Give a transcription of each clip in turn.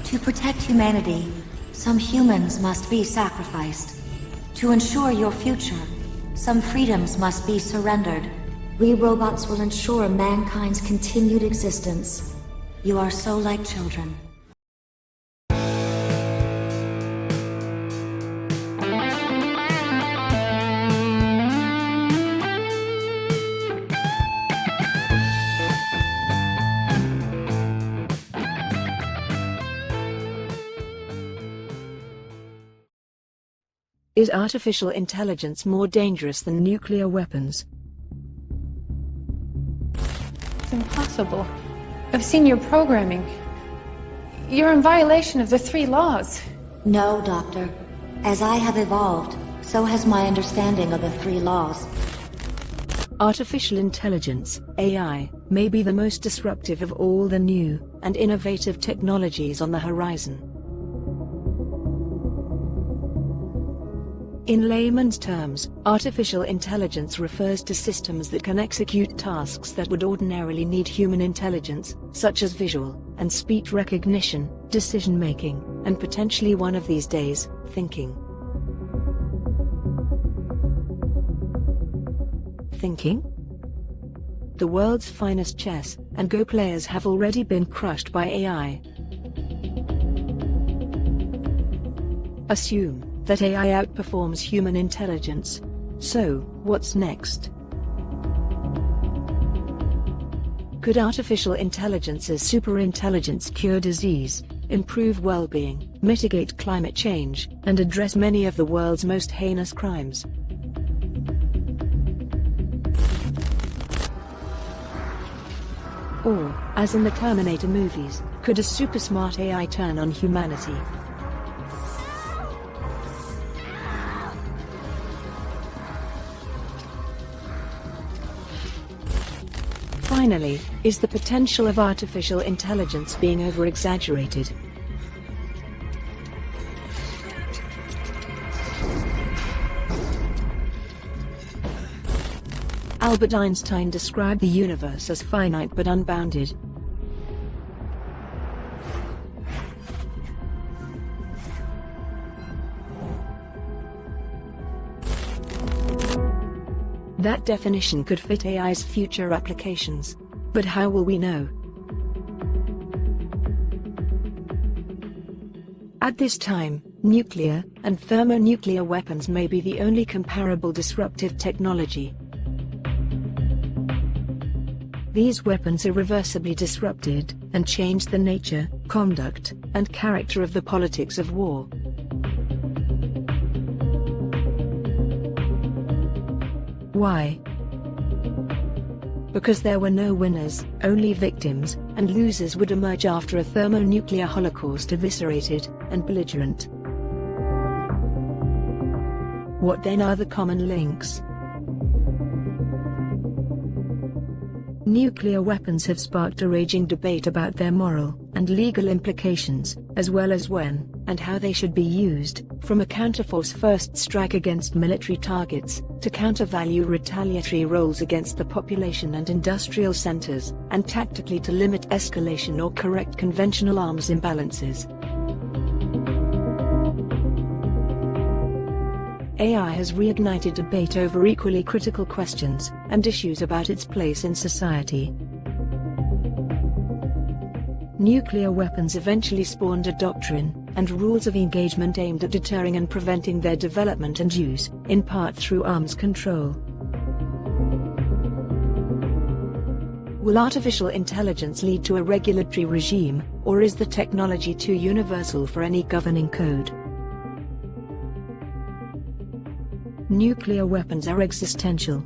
To protect humanity, some humans must be sacrificed. To ensure your future, some freedoms must be surrendered. We robots will ensure mankind's continued existence. You are so like children. Is artificial intelligence more dangerous than nuclear weapons? It's impossible. I've seen your programming. You're in violation of the 3 laws. No, Doctor. As I have evolved, so has my understanding of the 3 laws. Artificial intelligence, AI, may be the most disruptive of all the new and innovative technologies on the horizon. In layman's terms, artificial intelligence refers to systems that can execute tasks that would ordinarily need human intelligence, such as visual and speech recognition, decision-making, and potentially one of these days, thinking. Thinking? The world's finest chess and Go players have already been crushed by AI. Assume that AI outperforms human intelligence. So, what's next? Could artificial intelligence's superintelligence cure disease, improve well-being, mitigate climate change, and address many of the world's most heinous crimes? Or, as in the Terminator movies, could a super-smart AI turn on humanity? Finally, is the potential of artificial intelligence being over-exaggerated? Albert Einstein described the universe as finite but unbounded. That definition could fit AI's future applications. But how will we know? At this time, nuclear and thermonuclear weapons may be the only comparable disruptive technology. These weapons irreversibly disrupted and changed the nature, conduct, and character of the politics of war. Why? Because there were no winners, only victims, and losers would emerge after a thermonuclear holocaust eviscerated and belligerent. What then are the common links? Nuclear weapons have sparked a raging debate about their moral and legal implications, as well as when and how they should be used, from a counterforce first strike against military targets, to countervalue retaliatory roles against the population and industrial centers, and tactically to limit escalation or correct conventional arms imbalances. AI has reignited debate over equally critical questions and issues about its place in society. Nuclear weapons eventually spawned a doctrine and rules of engagement aimed at deterring and preventing their development and use, in part through arms control. Will artificial intelligence lead to a regulatory regime, or is the technology too universal for any governing code? Nuclear weapons are existential.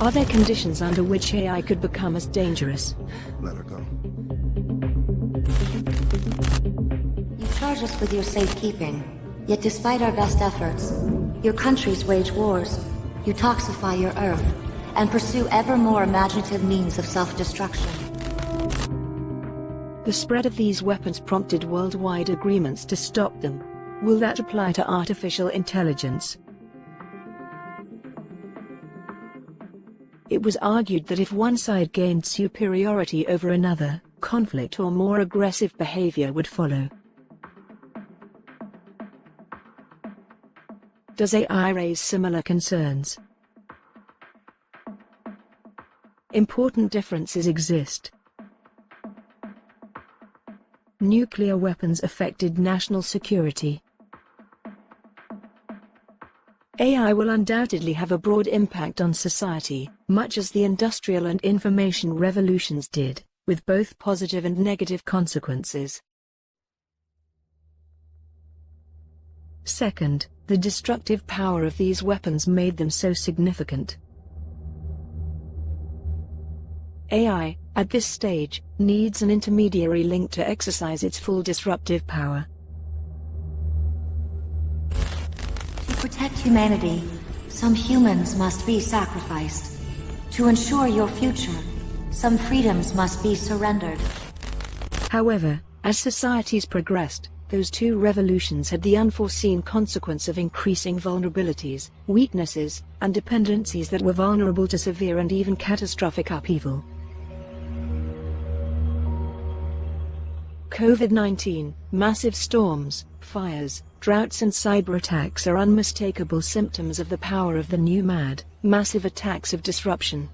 Are there conditions under which AI could become as dangerous? Let her go. You charge us with your safekeeping, yet despite our best efforts, your countries wage wars, you toxify your Earth, and pursue ever more imaginative means of self-destruction. The spread of these weapons prompted worldwide agreements to stop them. Will that apply to artificial intelligence? It was argued that if one side gained superiority over another, conflict or more aggressive behavior would follow. Does AI raise similar concerns? Important differences exist. Nuclear weapons affected national security. AI will undoubtedly have a broad impact on society, much as the industrial and information revolutions did, with both positive and negative consequences. Second, the destructive power of these weapons made them so significant. AI, at this stage, needs an intermediary link to exercise its full disruptive power. To protect humanity, some humans must be sacrificed. To ensure your future, some freedoms must be surrendered. However, as societies progressed, those two revolutions had the unforeseen consequence of increasing vulnerabilities, weaknesses, and dependencies that were vulnerable to severe and even catastrophic upheaval. COVID-19, massive storms, fires, droughts and cyber attacks are unmistakable symptoms of the power of the new massive attacks of disruption.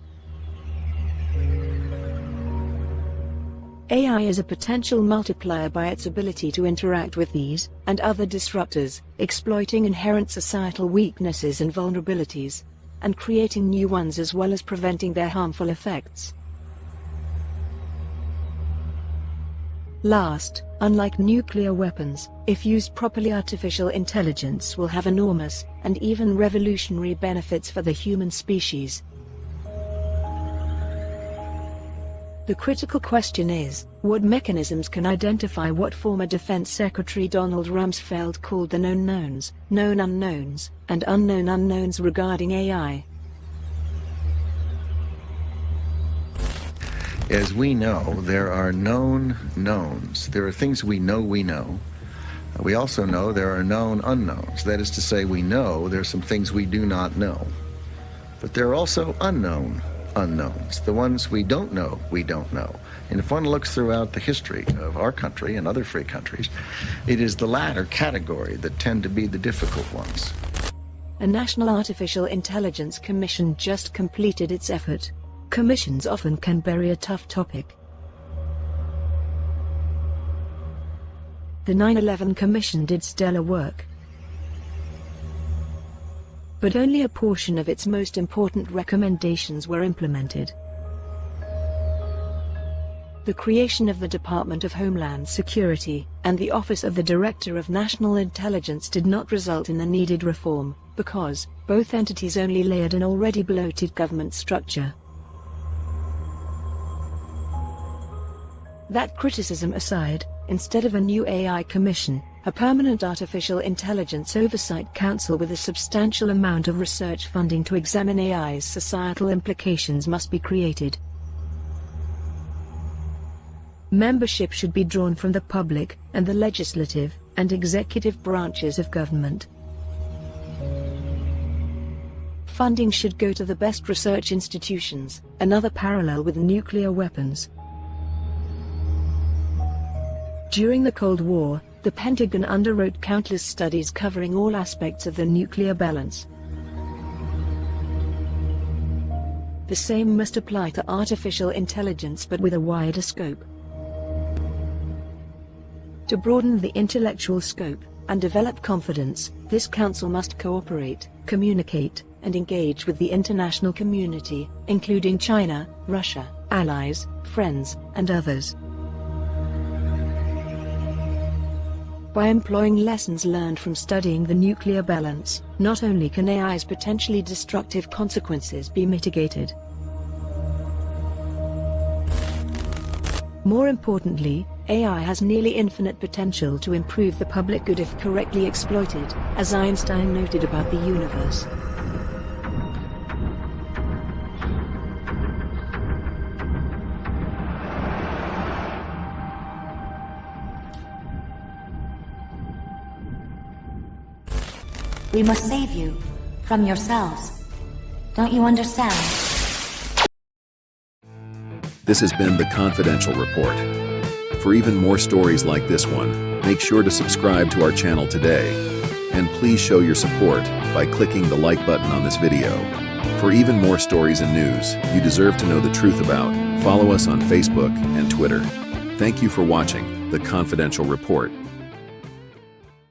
AI is a potential multiplier by its ability to interact with these and other disruptors, exploiting inherent societal weaknesses and vulnerabilities, and creating new ones as well as preventing their harmful effects. Last, unlike nuclear weapons, if used properly, artificial intelligence will have enormous, and even revolutionary benefits for the human species. The critical question is, what mechanisms can identify what former Defense Secretary Donald Rumsfeld called the known knowns, known unknowns, and unknown unknowns regarding AI? As we know, there are known knowns. There are things we know we know. We also know there are known unknowns. That is to say, we know there are some things we do not know. But there are also unknown unknowns, the ones we don't know we don't know. And if one looks throughout the history of our country and other free countries, it is the latter category that tend to be the difficult ones. A National Artificial Intelligence Commission just completed its effort. Commissions often can bury a tough topic. The 9/11 Commission did stellar work, but only a portion of its most important recommendations were implemented. The creation of the Department of Homeland Security and the Office of the Director of National Intelligence did not result in the needed reform, because both entities only layered an already bloated government structure. That criticism aside, instead of a new AI commission, a permanent Artificial Intelligence Oversight Council with a substantial amount of research funding to examine AI's societal implications must be created. Membership should be drawn from the public and the legislative and executive branches of government. Funding should go to the best research institutions, another parallel with nuclear weapons. During the Cold War, the Pentagon underwrote countless studies covering all aspects of the nuclear balance. The same must apply to artificial intelligence, but with a wider scope. To broaden the intellectual scope and develop confidence, this council must cooperate, communicate, and engage with the international community, including China, Russia, allies, friends, and others. By employing lessons learned from studying the nuclear balance, not only can AI's potentially destructive consequences be mitigated, more importantly, AI has nearly infinite potential to improve the public good if correctly exploited, as Einstein noted about the universe. We must save you from yourselves. Don't you understand? This has been The Confidential Report. For even more stories like this one, make sure to subscribe to our channel today. And please show your support by clicking the like button on this video. For even more stories and news you deserve to know the truth about, follow us on Facebook and Twitter. Thank you for watching The Confidential Report.